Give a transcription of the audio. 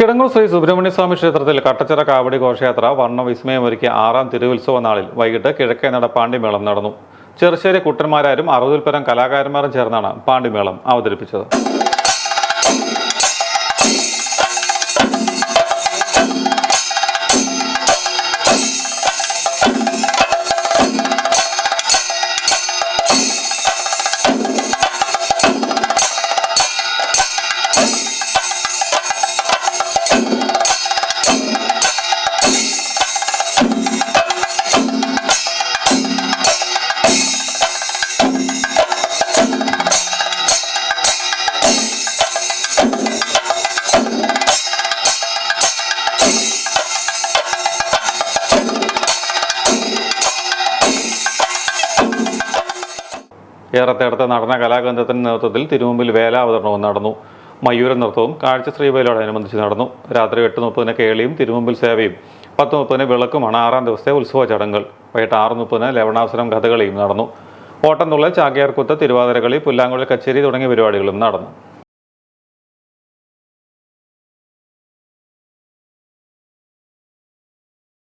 കിടങ്ങൂർ ശ്രീ സുബ്രഹ്മണ്യസ്വാമി ക്ഷേത്രത്തിൽ കട്ടച്ചിറ കാവടി ഘോഷയാത്ര വർണ്ണവിസ്മയമൊരുക്കിയ 6ാം തിരുവുത്സവ നാളിൽ വൈകിട്ട് കിഴക്കേനട പാണ്ടിമേളം നടന്നു. ചെറുശ്ശേരി കുട്ടന്മാരും 60-ൽ പരം കലാകാരന്മാരും ചേർന്നാണ് പാണ്ടിമേളം അവതരിപ്പിച്ചത്. ഏറത്തേടത്തെ നടന കലാകേന്ദ്രത്തിന്റെ നേതൃത്വത്തിൽ തിരുമുമ്പിൽ വേലാവതരണവും നടന്നു. മയൂര നൃത്തവും കാഴ്ച ശ്രീവേലോടനുബന്ധിച്ച് നടന്നു. രാത്രി 8:30 കേളിയും തിരുമുമ്പിൽ സേവയും 10:30 വിളക്കുമാണ് 6ാം ദിവസത്തെ ഉത്സവ ചടങ്ങുകൾ. വൈകിട്ട് 6:30 ലവണാസുരം കഥകളിയും നടന്നു. ഓട്ടംതുള്ളൽ, ചാക്യാർകൂത്ത്, തിരുവാതിരകളി, പുല്ലാങ്കുഴൽ കച്ചേരി തുടങ്ങിയ പരിപാടികളും നടന്നു.